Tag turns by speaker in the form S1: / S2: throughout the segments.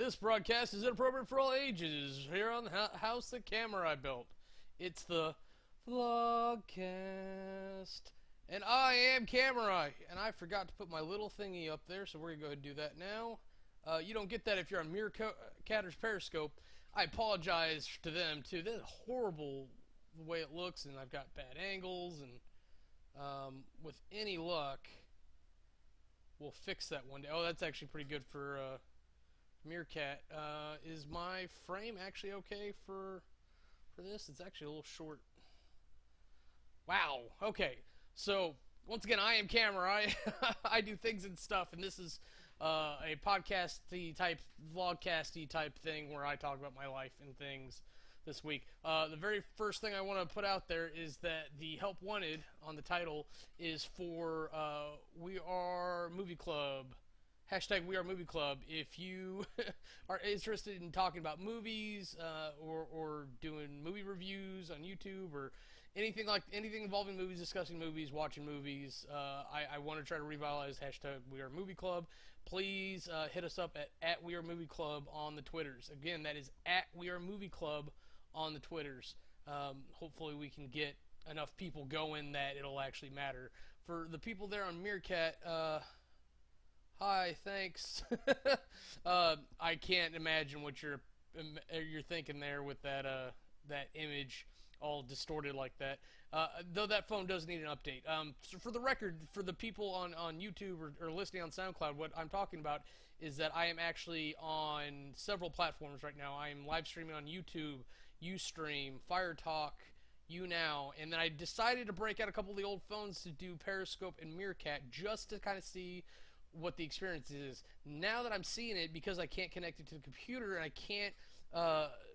S1: This broadcast is inappropriate for all ages. Here on the house that Kamurai built. It's the Vlogcast. And I am Kamurai. And I forgot to put my little thingy up there, so we're going to go ahead and do that now. You don't get that if you're on Meerkatter's Periscope. I apologize to them, too. That's horrible the way it looks, and I've got bad angles, and with any luck, we'll fix that one day. Oh, that's actually pretty good for Meerkat. Is my frame actually okay for this? It's actually a little short. Wow. Okay. So once again, I am Kamurai. I do things and stuff, and this is a podcasty type, vlogcasty type thing where I talk about my life and things this week. The very first thing I want to put out there is that the help wanted on the title is for We Are Movie Club. Hashtag We Are Movie Club. If you are interested in talking about movies or doing movie reviews on YouTube or anything involving movies, discussing movies, watching movies, I want to try to revitalize hashtag We Are Movie Club. Please hit us up at We Are Movie Club on the Twitters. Again, that is at We Are Movie Club on the Twitters. Hopefully we can get enough people going that it'll actually matter. For the people there on Meerkat, hi, thanks. I can't imagine what you're thinking there with that image all distorted like that. Though that phone does need an update. So for the record, for the people on YouTube or listening on SoundCloud, what I'm talking about is that I am actually on several platforms right now. I am live streaming on YouTube, Ustream, Firetalk, YouNow, and then I decided to break out a couple of the old phones to do Periscope and Meerkat just to kind of see what the experience is. Now that I'm seeing it, because I can't connect it to the computer and I can't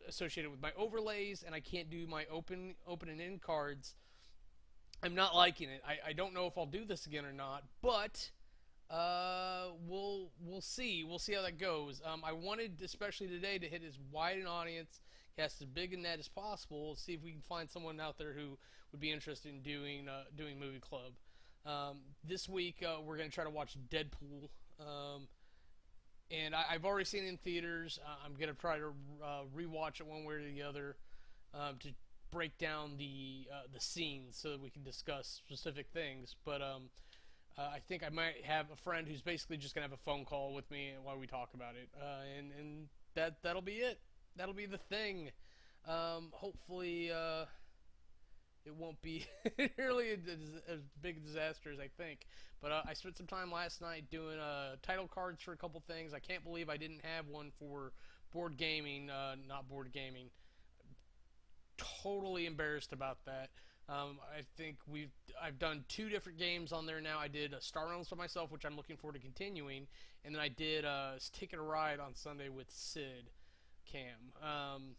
S1: associate it with my overlays and I can't do my open and in cards, I'm not liking it. I don't know if I'll do this again or not, but we'll see. We'll see how that goes. I wanted, especially today, to hit as wide an audience, cast as big a net as possible, see if we can find someone out there who would be interested in doing Movie Club. This week we're going to try to watch Deadpool, and I've already seen it in theaters. I'm going to try to rewatch it one way or the other to break down the scenes so that we can discuss specific things. But I think I might have a friend who's basically just going to have a phone call with me while we talk about it, and that'll be it. That'll be the thing. Hopefully it won't be really as big a disaster as I think. But I spent some time last night doing title cards for a couple things. I can't believe I didn't have one for board gaming, not board gaming. Totally embarrassed about that. I think I've done 2 different games on there now. I did Star Realms by myself, which I'm looking forward to continuing, and then I did Ticket a Ride on Sunday with Sid Cam.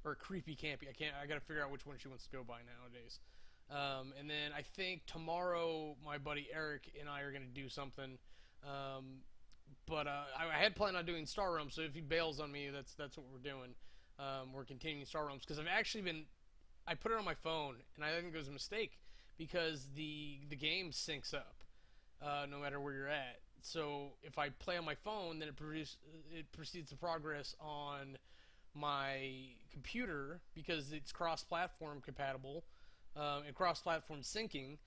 S1: Or Creepy Campy. I gotta figure out which one she wants to go by nowadays. And then I think tomorrow my buddy Eric and I are gonna do something. But I had planned on doing Star Realms, so if he bails on me, that's what we're doing. We're continuing Star Realms because I've actually I put it on my phone and I think it was a mistake because the game syncs up no matter where you're at. So if I play on my phone, then it proceeds to progress on my computer because it's cross-platform compatible and cross-platform syncing.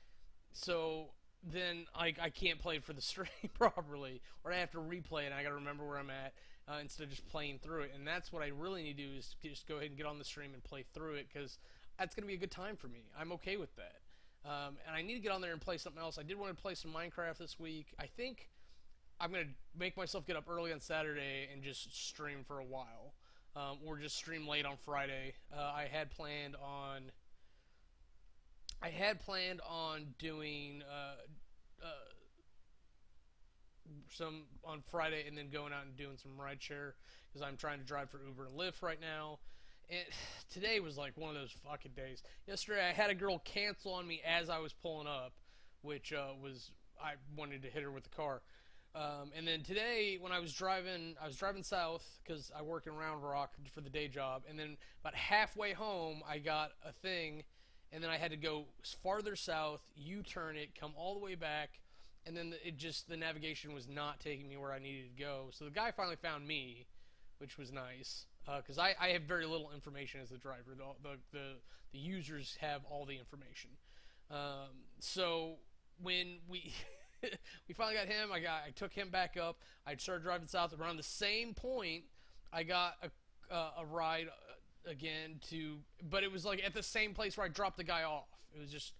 S1: So then I can't play it for the stream properly, or I have to replay it and I gotta remember where I'm at instead of just playing through it. And that's what I really need to do is just go ahead and get on the stream and play through it because that's gonna be a good time for me. I'm okay with that. And I need to get on there and play something else. I did want to play some Minecraft this week. I think I'm gonna make myself get up early on Saturday and just stream for a while. Or just stream late on Friday. I had planned on doing some on Friday and then going out and doing some rideshare because I'm trying to drive for Uber and Lyft right now. And today was like one of those fucking days. Yesterday I had a girl cancel on me as I was pulling up, which I wanted to hit her with the car. And then today, when I was driving south because I work in Round Rock for the day job. And then about halfway home, I got a thing, and then I had to go farther south, U-turn it, come all the way back, and then the navigation was not taking me where I needed to go. So the guy finally found me, which was nice because I have very little information as the driver. The users have all the information. So when we we finally got him, I took him back up. I started driving south. Around the same point, I got a ride again but it was like at the same place where I dropped the guy off. It was just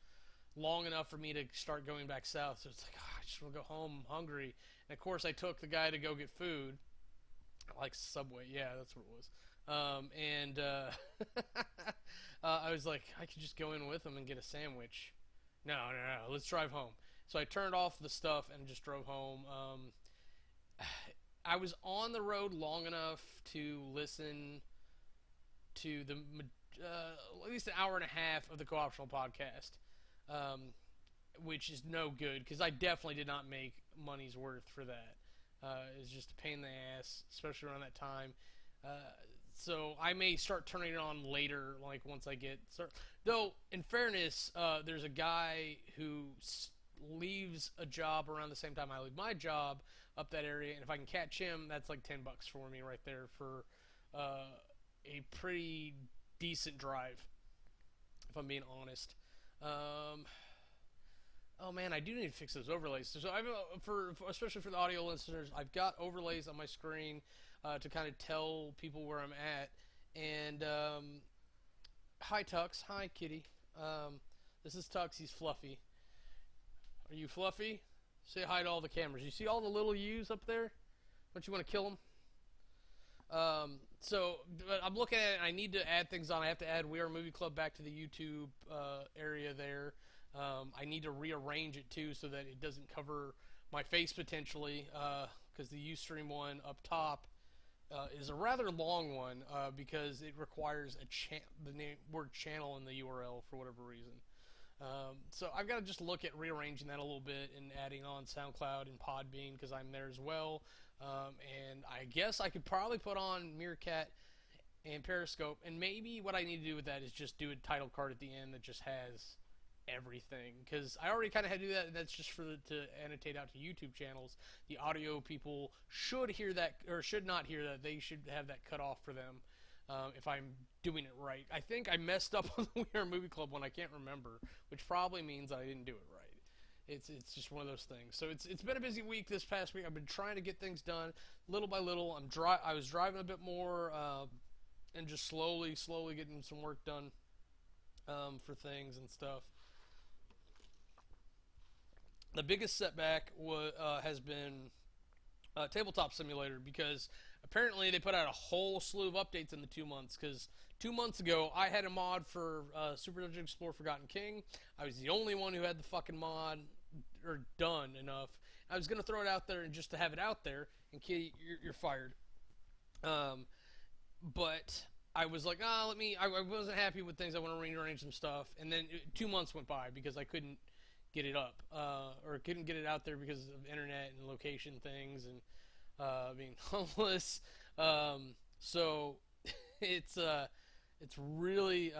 S1: long enough for me to start going back south. So it's like, I just want to go home. I'm hungry. And of course, I took the guy to go get food. Like Subway, yeah, that's what it was. I was like, I could just go in with him and get a sandwich. No, let's drive home. So I turned off the stuff and just drove home. I was on the road long enough to listen to the at least an hour and a half of the Co-optional podcast, which is no good because I definitely did not make money's worth for that. It was just a pain in the ass, especially around that time. So I may start turning it on later, like once I get start. Though, in fairness, there's a guy who leaves a job around the same time I leave my job up that area, and if I can catch him, that's like $10 for me right there for a pretty decent drive, if I'm being honest. Oh man, I do need to fix those overlays. So I've especially for the audio listeners, I've got overlays on my screen to kind of tell people where I'm at. And hi Tux, hi Kitty. This is Tux. He's Fluffy. Are you Fluffy? Say hi to all the cameras. You see all the little U's up there? Don't you want to kill them? But I'm looking at it, and I need to add things on. I have to add We Are Movie Club back to the YouTube area there. I need to rearrange it too so that it doesn't cover my face potentially, because the Ustream one up top is a rather long one because it requires the word channel in the URL for whatever reason. So I've got to just look at rearranging that a little bit and adding on SoundCloud and Podbean because I'm there as well. And I guess I could probably put on Meerkat and Periscope, and maybe what I need to do with that is just do a title card at the end that just has everything, because I already kind of had to do that, and that's just to annotate out to YouTube channels. The audio people should hear that, or should not hear that. They should have that cut off for them if I'm doing it right. I think I messed up on the We Are Movie Club one. I can't remember, which probably means I didn't do it right. It's just one of those things. So it's been a busy week this past week. I've been trying to get things done little by little. I was driving a bit more and just slowly getting some work done for things and stuff. The biggest setback has been Tabletop Simulator, because apparently they put out a whole slew of updates in the 2 months, because 2 months ago I had a mod for Super Dungeon Explorer Forgotten King. I was the only one who had the fucking mod or done enough. I was going to throw it out there and just to have it out there, and Kitty, you're fired. But I was like, I wasn't happy with things. I want to rearrange some stuff, and then 2 months went by because I couldn't get it up, or couldn't get it out there because of internet and location things and being homeless. So it's really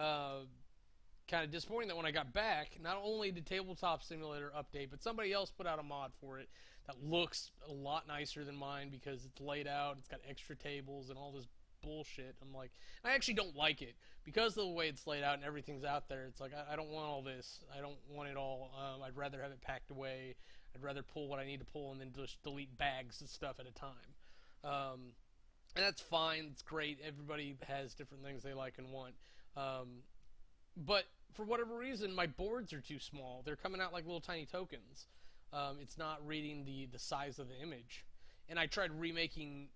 S1: kind of disappointing that when I got back, not only did Tabletop Simulator update, but somebody else put out a mod for it that looks a lot nicer than mine because it's laid out, it's got extra tables and all this bullshit. I'm like, I actually don't like it because of the way it's laid out and everything's out there. It's like, I don't want all this. I don't want it all. I'd rather have it packed away. I'd rather pull what I need to pull and then just delete bags of stuff at a time. And that's fine. It's great. Everybody has different things they like and want. But for whatever reason, my boards are too small. They're coming out like little tiny tokens. It's not reading the size of the image. And I tried remaking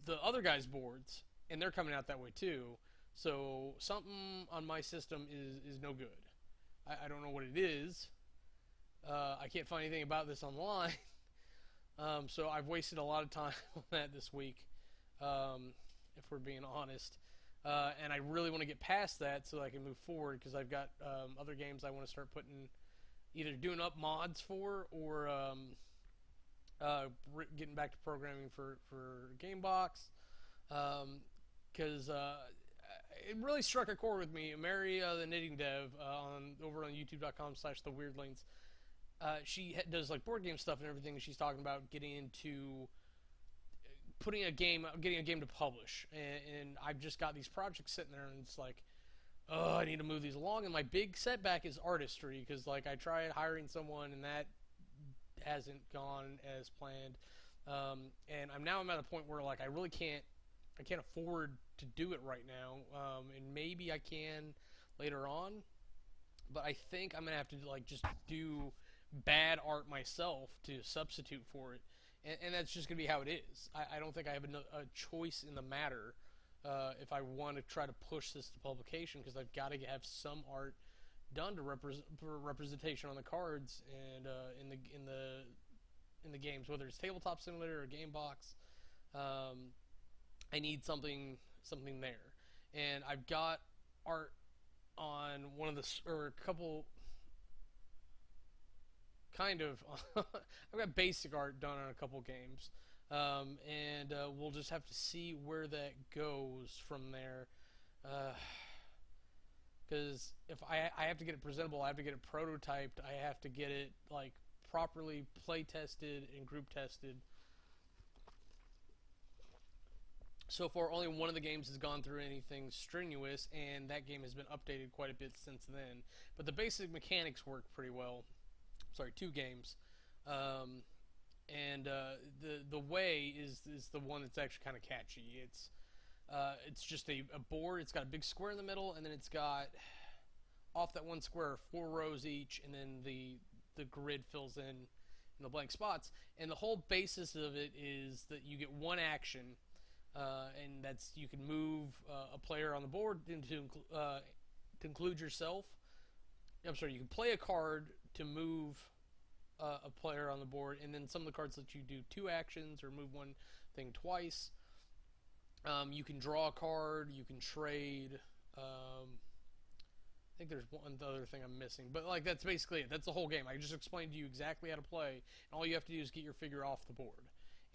S1: the other guy's boards, and they're coming out that way too. So something on my system is no good. I don't know what it is. I can't find anything about this online. So I've wasted a lot of time on that this week, if we're being honest. And I really want to get past that so I can move forward, because I've got other games I want to start putting, either doing up mods for, or getting back to programming for Gamebox, because it really struck a chord with me. Mary, the knitting dev, over on youtube.com/theweirdlings, she does like board game stuff and everything. She's talking about getting into getting a game to publish, and I've just got these projects sitting there, and it's like, oh, I need to move these along. And my big setback is artistry, because like I tried hiring someone, and that hasn't gone as planned. And I'm at a point where like I can't afford to do it right now, and maybe I can later on, but I think I'm gonna have to like just do bad art myself to substitute for it, and that's just gonna be how it is. I don't think I have a choice in the matter if I want to try to push this to publication, because I've got to have some art done to for representation on the cards and in the games, whether it's tabletop simulator or game box. I need something there, and I've got art on one of the or a couple kind of I've got basic art done on a couple games, and we'll just have to see where that goes from there. Because if I have to get it presentable, I have to get it prototyped, I have to get it like properly play tested and group tested. So far, only one of the games has gone through anything strenuous, and that game has been updated quite a bit since then. But the basic mechanics work pretty well. Sorry, 2 games. And the way is the one that's actually kind of catchy. It's just a board. It's got a big square in the middle, and then it's got off that one square 4 rows each, and then the grid fills in the blank spots. And the whole basis of it is that you get one action. And that's you can move a player on the board to include yourself. I'm sorry, you can play a card to move a player on the board, and then some of the cards let you do 2 actions or move one thing twice. You can draw a card, you can trade. I think there's one other thing I'm missing, but like that's basically it. That's the whole game. I just explained to you exactly how to play, and all you have to do is get your figure off the board.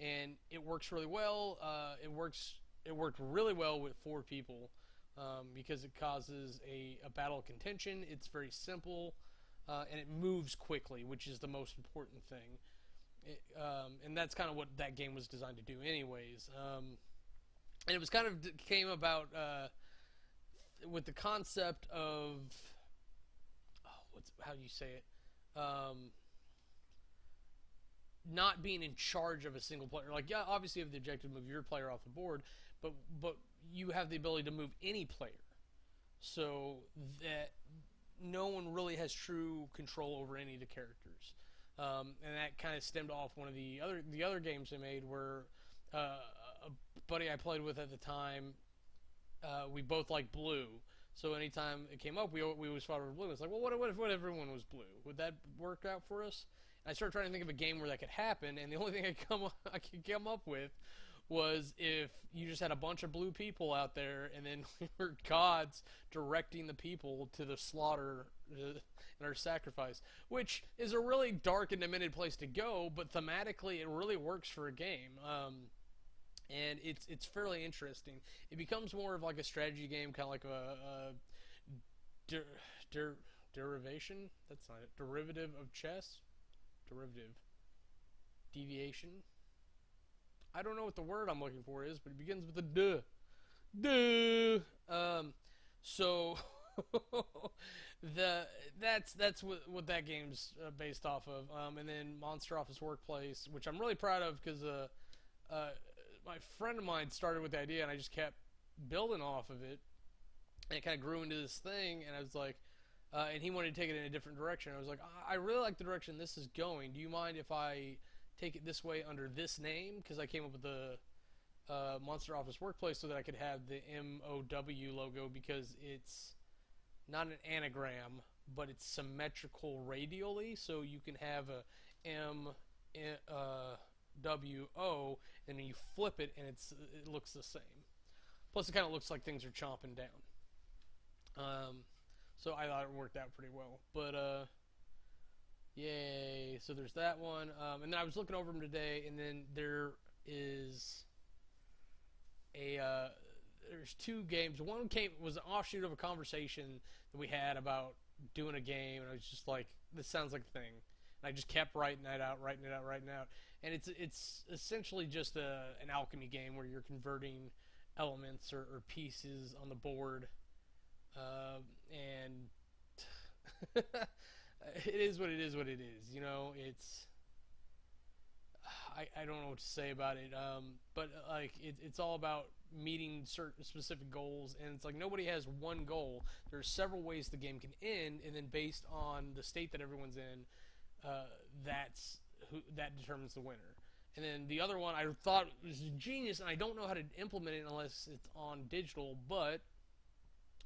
S1: And it works really well. It worked really well with 4 people because it causes a battle of contention. It's very simple, and it moves quickly, which is the most important thing. And that's kind of what that game was designed to do anyways. And it was kind of came about with the concept of how do you say it? Not being in charge of a single player. Like, yeah, obviously you have the objective to move your player off the board, but you have the ability to move any player, so that no one really has true control over any of the characters. And that kind of stemmed off one of the other games I made, where a buddy I played with at the time, we both liked blue. So anytime it came up, we always fought over blue. It's like, well, what if everyone was blue? Would that work out for us? I started trying to think of a game where that could happen, and the only thing I could come up with was if you just had a bunch of blue people out there, and then we were gods directing the people to the slaughter and our sacrifice, which is a really dark and demented place to go, but thematically it really works for a game. And it's fairly interesting. It becomes more of like a strategy game, kind of like a derivation. That's not it. Derivative of chess. Deviation. I don't know what the word I'm looking for is, but it begins with a duh. So that's what that game's based off of. And then Monster Office Workplace, which I'm really proud of, because my friend of mine started with the idea, and I just kept building off of it, and it kind of grew into this thing. And I was like, and he wanted to take it in a different direction. I was like, I really like the direction this is going. Do you mind if I take it this way under this name? Because I came up with the Monster Office Workplace so that I could have the MOW logo, because it's not an anagram, but it's symmetrical radially, so you can have a MWO, and then you flip it, and it looks the same. Plus, it kind of looks like things are chomping down. So I thought it worked out pretty well. But, yay. So there's that one. And then I was looking over them today, and then there is there's 2 games. One was an offshoot of a conversation that we had about doing a game, and I was just like, this sounds like a thing. And I just kept writing that out, and it's essentially just an alchemy game where you're converting elements or pieces on the board, and it is what it is. What it is, it's. I don't know what to say about it, but like it's all about meeting certain specific goals, and it's like nobody has one goal. There's several ways the game can end, and then based on the state that everyone's in, that determines the winner. And then the other one I thought was genius, and I don't know how to implement it unless it's on digital, but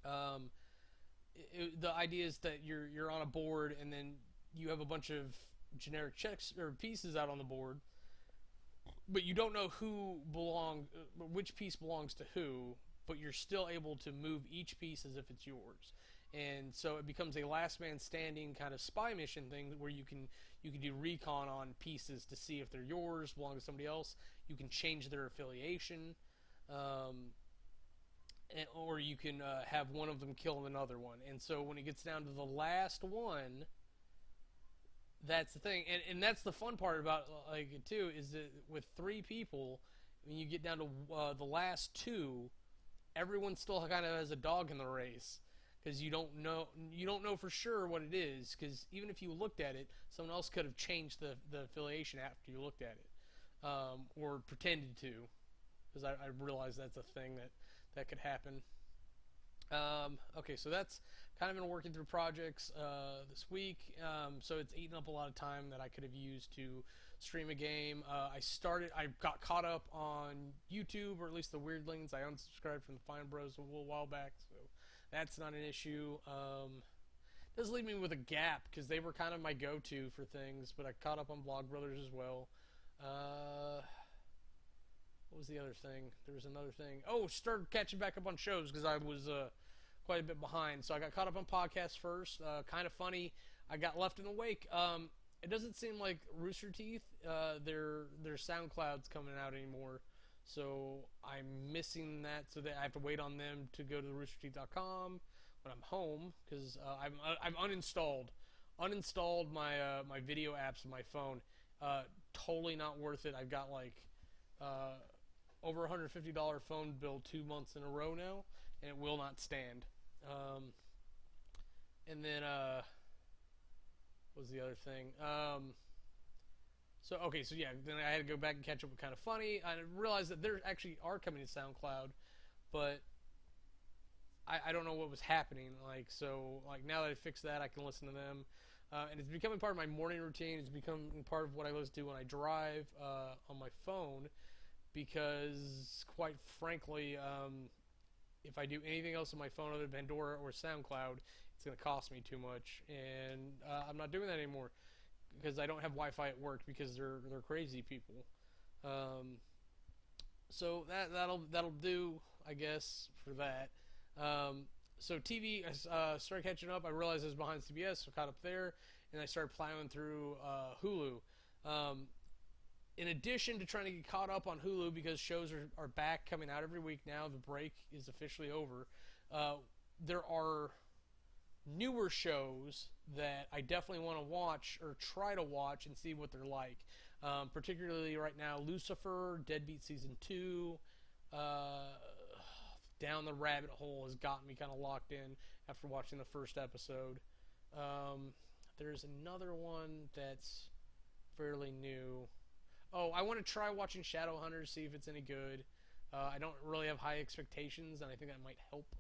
S1: the idea is that you're on a board, and then you have a bunch of generic checks or pieces out on the board, but you don't know which piece belongs to who, but you're still able to move each piece as if it's yours. And so it becomes a last man standing kind of spy mission thing where you can do recon on pieces to see if they're yours, belong to somebody else. You can change their affiliation, or you can have one of them kill another one. And so when it gets down to the last one, that's the thing, and that's the fun part about like it too, is that with 3 people, when you get down to the last 2, everyone still kind of has a dog in the race, because you don't know for sure what it is, because even if you looked at it, someone else could have changed the affiliation after you looked at it, or pretended to, because I realize that's a thing that could happen. Okay, so that's kind of been working through projects this week, so it's eaten up a lot of time that I could have used to stream a game. I got caught up on YouTube, or at least the Weirdlings. I unsubscribed from the Fine Bros a little while back, so that's not an issue. It does leave me with a gap, because they were kind of my go-to for things, but I caught up on Vlogbrothers as well. What was the other thing? There was another thing. Oh, started catching back up on shows, because I was quite a bit behind. So I got caught up on podcasts first. Kind of funny. I got left in the wake. It doesn't seem like Rooster Teeth, their SoundCloud's coming out anymore. So I'm missing that, so that I have to wait on them to go to roosterteeth.com when I'm home, because I've uninstalled my video apps on my phone. Totally not worth it. I've got like over $150 phone bill 2 months in a row now, and it will not stand. And then what was the other thing? So then I had to go back and catch up with Kind of Funny. I realized that there actually are coming to SoundCloud, but I don't know what was happening. So now that I fixed that, I can listen to them. And it's becoming part of my morning routine. It's becoming part of what I listen to when I drive on my phone, because quite frankly, if I do anything else on my phone other than Pandora or SoundCloud, it's going to cost me too much, and I'm not doing that anymore, because I don't have Wi-Fi at work, because they're crazy people. So that'll do, I guess, for that. So TV, I started catching up. I realized I was behind CBS, so I caught up there, and I started plowing through Hulu. In addition to trying to get caught up on Hulu, because shows are back, coming out every week now, the break is officially over, there are newer shows that I definitely want to watch, or try to watch and see what they're like. Particularly right now, Lucifer, Deadbeat Season 2, Down the Rabbit Hole has gotten me kind of locked in after watching the first episode. There's another one that's fairly new. Oh, I want to try watching Shadowhunters, see if it's any good. I don't really have high expectations, and I think that might help.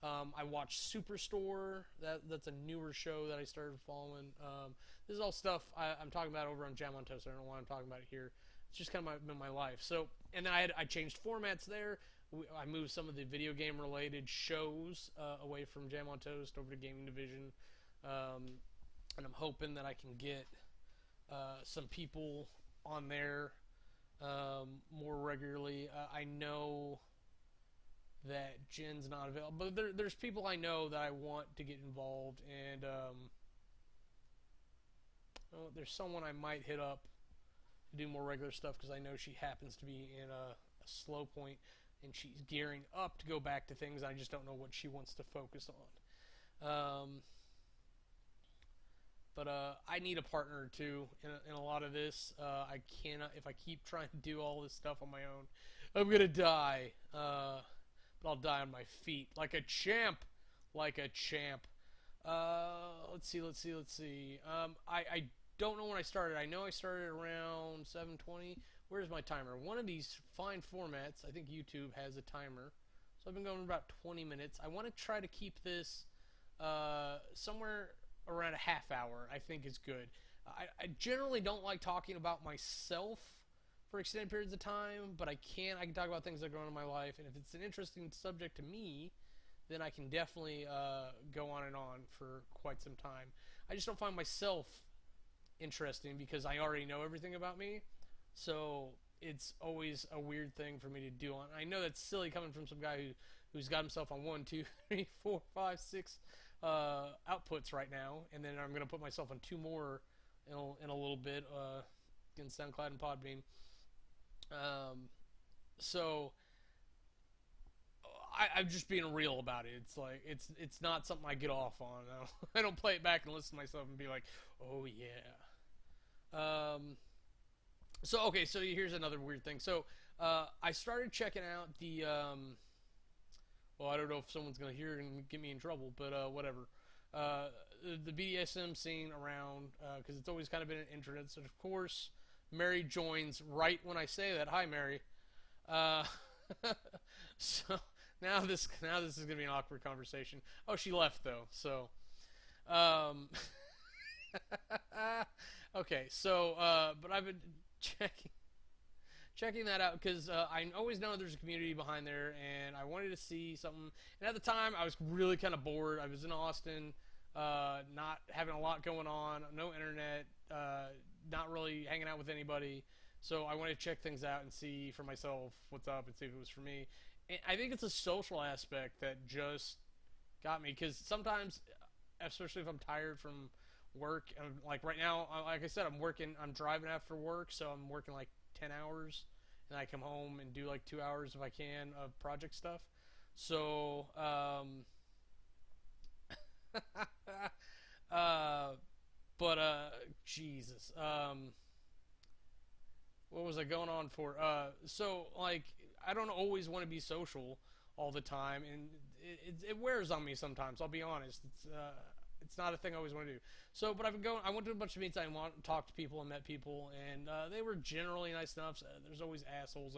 S1: I watched Superstore. That's a newer show that I started following. This is all stuff I'm talking about over on Jam on Toast. I don't know why I'm talking about it here. It's just kind of been my life. So, and then I changed formats there. I moved some of the video game related shows away from Jam on Toast over to Gaming Division, and I'm hoping that I can get some people on there more regularly. I know that Jen's not available, but there's people I know that I want to get involved, and there's someone I might hit up to do more regular stuff, because I know she happens to be in a slow point, and she's gearing up to go back to things. I just don't know what she wants to focus on. But I need a partner too in a lot of this. I cannot, if I keep trying to do all this stuff on my own, I'm gonna die. But I'll die on my feet like a champ, like a champ. Let's see. I don't know when I started. I know I started around 7:20. Where's my timer? One of these fine formats, I think YouTube has a timer. So I've been going about 20 minutes. I want to try to keep this somewhere around a half hour, I think is good. I generally don't like talking about myself for extended periods of time, but I can talk about things that are going on in my life, and if it's an interesting subject to me, then I can definitely go on and on for quite some time. I just don't find myself interesting because I already know everything about me, so it's always a weird thing for me to do on. I know that's silly coming from some guy who's got himself on 1, 2, 3, 4, 5, 6 outputs right now, and then I'm going to put myself on 2 more in a little bit in SoundCloud and Podbean. So I'm just being real about it. It's like it's not something I get off on. I don't play it back and listen to myself and be like, oh yeah. So okay, so here's another weird thing. So I started checking out the well, I don't know if someone's gonna hear it and get me in trouble, but whatever. The BDSM scene around, because it's always kind of been an internet. So of course, Mary joins right when I say that. Hi, Mary. So now this is gonna be an awkward conversation. Oh, she left though. So, okay. So, but I've been checking that out because I always know there's a community behind there, and I wanted to see something. And at the time, I was really kind of bored. I was in Austin, not having a lot going on, no internet, not really hanging out with anybody. So I wanted to check things out and see for myself what's up and see if it was for me. And I think it's a social aspect that just got me, because sometimes, especially if I'm tired from work, like right now, like I said, I'm driving after work, so I'm working like 10 hours, and I come home and do like 2 hours if I can of project stuff. So, Jesus, what was I going on for? So like, I don't always want to be social all the time, and it wears on me sometimes. I'll be honest. It's not a thing I always want to do. So, but I went to a bunch of meets. I talked to people and met people, and they were generally nice enough. So there's always assholes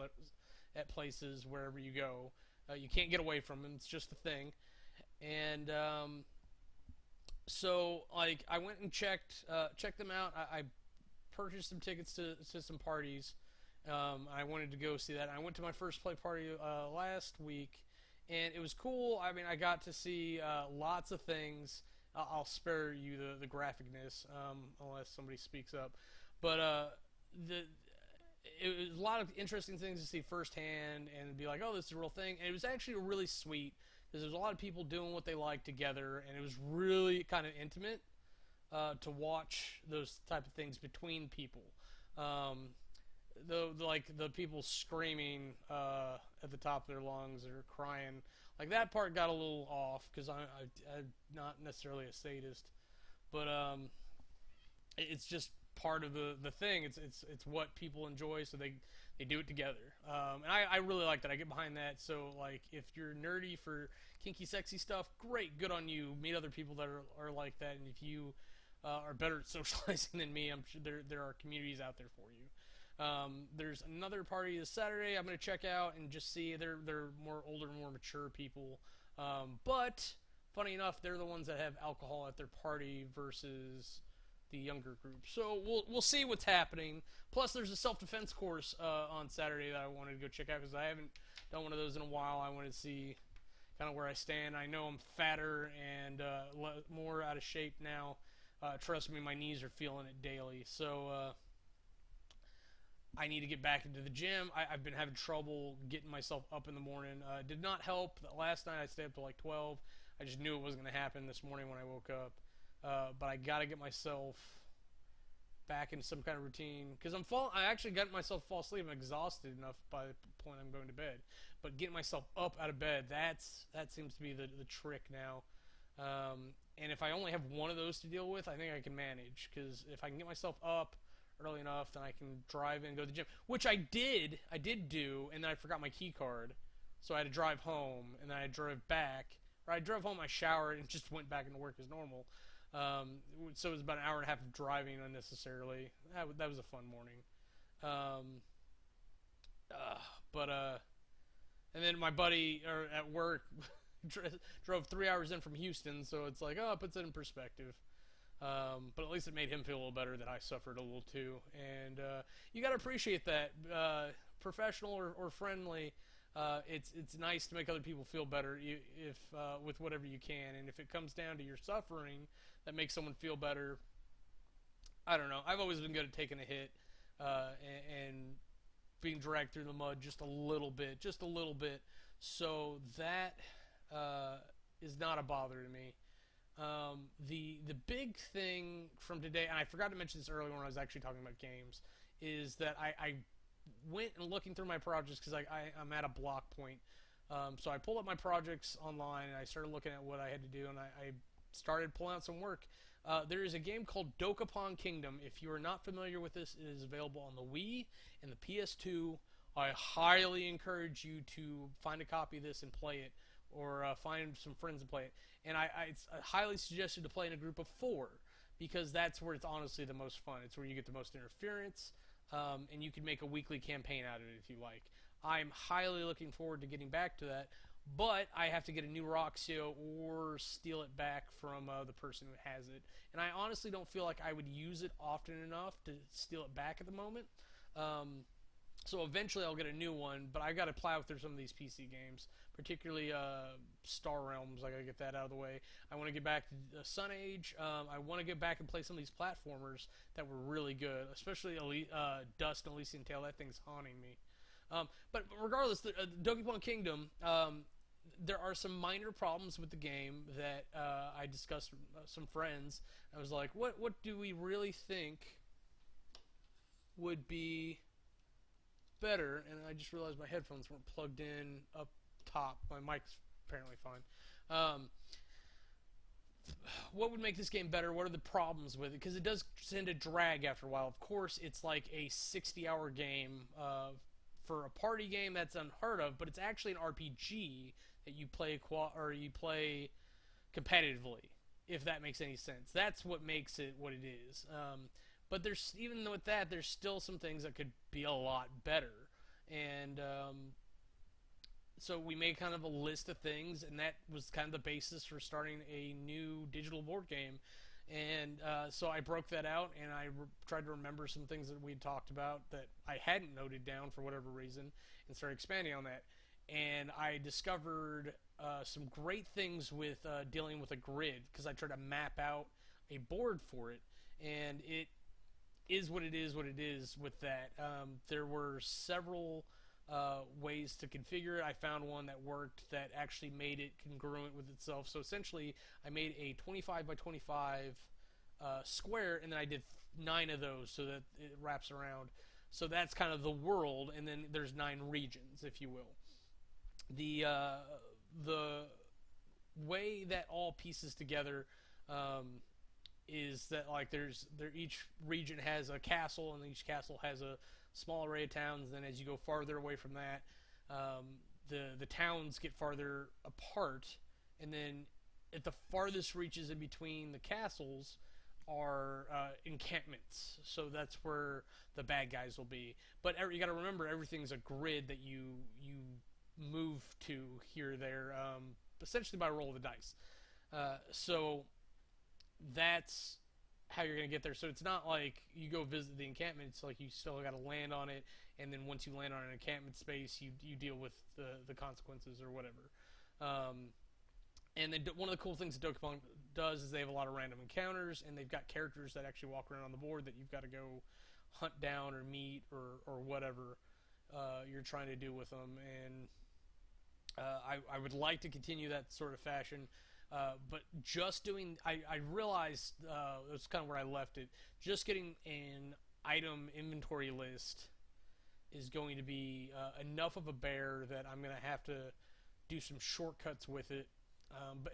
S1: at places wherever you go. You can't get away from them. It's just a thing. And so, like, I went and checked them out. I purchased some tickets to some parties. I wanted to go see that. I went to my first play party last week, and it was cool. I mean, I got to see lots of things. I'll spare you the graphicness unless somebody speaks up. But it was a lot of interesting things to see firsthand and be like, oh, this is a real thing. And it was actually really sweet because there was a lot of people doing what they like together, and it was really kind of intimate to watch those type of things between people. The people screaming at the top of their lungs or crying, like that part got a little off because I'm not necessarily a sadist, but it's just part of the thing. It's what people enjoy, so they do it together, and I really like that. I get behind that. So like, if you're nerdy for kinky, sexy stuff, great, good on you. Meet other people that are like that, and if you are better at socializing than me, I'm sure there are communities out there for you. There's another party this Saturday I'm going to check out and just see. They're more older, more mature people. But funny enough, they're the ones that have alcohol at their party versus the younger group. So we'll see what's happening. Plus, there's a self-defense course on Saturday that I wanted to go check out because I haven't done one of those in a while. I wanted to see kind of where I stand. I know I'm fatter and more out of shape now. Trust me, my knees are feeling it daily. So I need to get back into the gym. I've been having trouble getting myself up in the morning. Did not help. Last night I stayed up to like 12. I just knew it wasn't going to happen this morning when I woke up. But I got to get myself back into some kind of routine. Because I actually got myself to fall asleep. I'm exhausted enough by the point I'm going to bed. But getting myself up out of bed, that seems to be the trick now. And if I only have one of those to deal with, I think I can manage. Because if I can get myself up early enough, then I can drive in and go to the gym. Which I did. I did do, and then I forgot my key card. So I had to drive home, and then I drove back. Or I drove home, I showered, and just went back into work as normal. So it was about an hour and a half of driving unnecessarily. That was a fun morning. Um, but and then my buddy at work drove 3 hours in from Houston, so it's like, oh, it puts it in perspective. But at least it made him feel a little better that I suffered a little too. And you got to appreciate that. Professional or friendly, it's nice to make other people feel better if with whatever you can. And if it comes down to your suffering that makes someone feel better, I don't know. I've always been good at taking a hit and being dragged through the mud just a little bit. So that is not a bother to me. The big thing from today, and I forgot to mention this earlier when I was actually talking about games, is that I went and looking through my projects because I'm at a block point. So I pulled up my projects online and I started looking at what I had to do, and I started pulling out some work. There is a game called Dokapon Kingdom. If you are not familiar with this, it is available on the Wii and the PS2. I highly encourage you to find a copy of this and play it, or find some friends and play it. And it's highly suggested to play in a group of 4, because that's where it's honestly the most fun. It's where you get the most interference, and you can make a weekly campaign out of it if you like. I'm highly looking forward to getting back to that, but I have to get a new Roxio or steal it back from the person who has it. And I honestly don't feel like I would use it often enough to steal it back at the moment. So eventually I'll get a new one, but I got to plow through some of these PC games, particularly Star Realms. I got to get that out of the way. I want to get back to Sun Age. I want to get back and play some of these platformers that were really good, especially Dust and Elysian Tale. That thing's haunting me. But regardless, Dokapon Kingdom, there are some minor problems with the game that I discussed with some friends. I was like, what do we really think would be better? And I just realized my headphones weren't plugged in up top. My mic's apparently fine. What would make this game better? What are the problems with it? Because it does tend to drag after a while. Of course, it's like a 60-hour game. For a party game, that's unheard of, but it's actually an RPG that you play competitively, if that makes any sense. That's what makes it what it is. But even with that, there's still some things that could be a lot better. And so we made kind of a list of things, and that was kind of the basis for starting a new digital board game. And so I broke that out, and I tried to remember some things that we had talked about that I hadn't noted down for whatever reason, and started expanding on that. And I discovered some great things with dealing with a grid, because I tried to map out a board for it, and it is what it is with that. There were several ways to configure it. I found one that worked that actually made it congruent with itself. So essentially, I made a 25 by 25 square, and then I did 9 of those so that it wraps around. So that's kind of the world, and then there's 9 regions, if you will. The way that all pieces together is that each region has a castle, and each castle has a small array of towns. Then as you go farther away from that, the towns get farther apart, and then at the farthest reaches in between the castles are encampments. So that's where the bad guys will be. But you got to remember, everything's a grid that you move to here or there, essentially by roll of the dice. So that's how you're going to get there. So it's not like you go visit the encampment. It's like you still got to land on it, and then once you land on an encampment space, you deal with the consequences or whatever. And then one of the cool things that Dokapon does is they have a lot of random encounters, and they've got characters that actually walk around on the board that you've got to go hunt down or meet or whatever you're trying to do with them. And I would like to continue that sort of fashion. But just doing, I realized that's kind of where I left it. Just getting an item inventory list is going to be enough of a bear that I'm going to have to do some shortcuts with it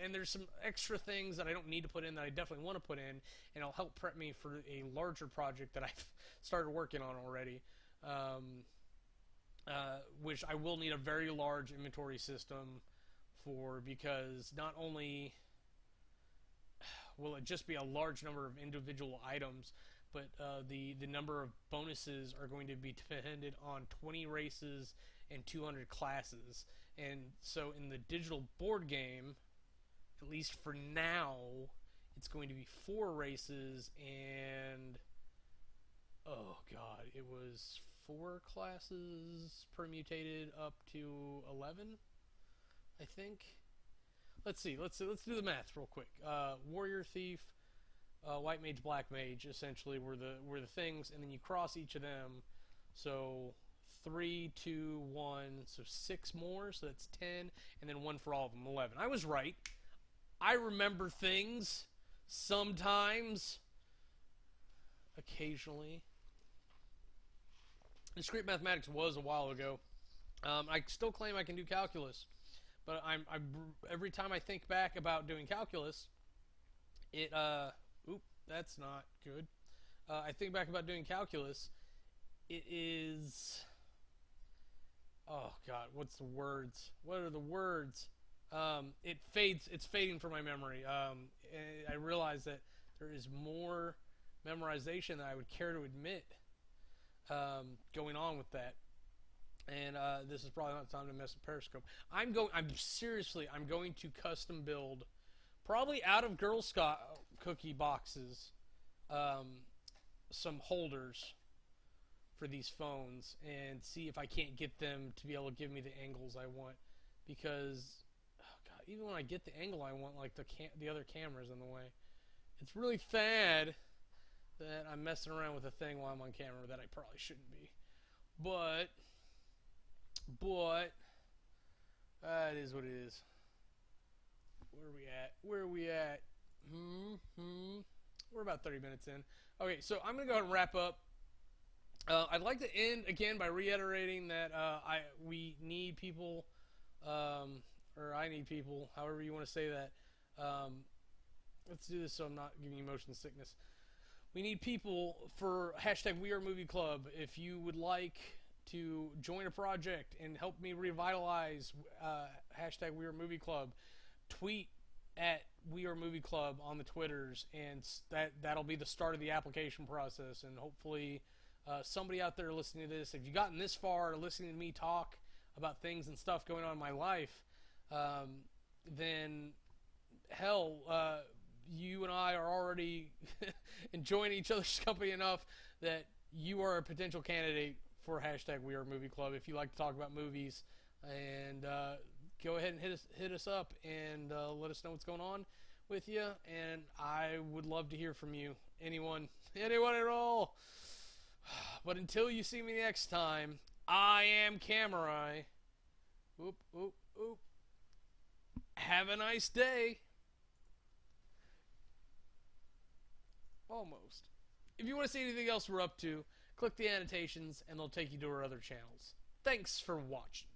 S1: And there's some extra things that I don't need to put in that I definitely want to put in, and it'll help prep me for a larger project that I've started working on already, which I will need a very large inventory system for, because not only will it just be a large number of individual items, but the number of bonuses are going to be dependent on 20 races and 200 classes. And so in the digital board game, at least for now, it's going to be 4 races and, oh god, it was 4 classes permutated up to 11, I think. Let's see. Let's do the math real quick. Warrior, Thief, White Mage, Black Mage, essentially were the things, and then you cross each of them. So 3, 2, 1, so 6 more. So that's 10, and then 1 for all of them, 11. I was right. I remember things sometimes, occasionally. Discrete mathematics was a while ago. I still claim I can do calculus, but every time I think back about doing calculus, that's not good. I think back about doing calculus, it is, oh god, what's the words? What are the words? It's fading from my memory. I realize that there is more memorization than I would care to admit going on with that. And this is probably not the time to mess with Periscope. I'm going to custom build, probably out of Girl Scout cookie boxes, some holders for these phones, and see if I can't get them to be able to give me the angles I want. Because, oh god, even when I get the angle I want, like the other camera's in the way. It's really sad that I'm messing around with a thing while I'm on camera that I probably shouldn't be. But it is what it is. Where are we at? We're about 30 minutes in. Okay, so I'm going to go ahead and wrap up. I'd like to end again by reiterating that we need people, or I need people, however you want to say that. Let's do this so I'm not giving you motion sickness. We need people for #WeAreMovieClub. If you would like to join a project and help me revitalize #WeAreMovieClub, tweet at WeAreMovieClub on the Twitters, and that'll be the start of the application process. And hopefully somebody out there listening to this, if you've gotten this far listening to me talk about things and stuff going on in my life, then hell, you and I are already enjoying each other's company enough that you are a potential candidate for #WeAreMovieClub if you like to talk about movies. And go ahead and hit us up and let us know what's going on with you. And I would love to hear from you. Anyone at all. But until you see me next time, I am Kamurai. Oop. Have a nice day. Almost. If you want to see anything else we're up to, click the annotations and they'll take you to our other channels. Thanks for watching.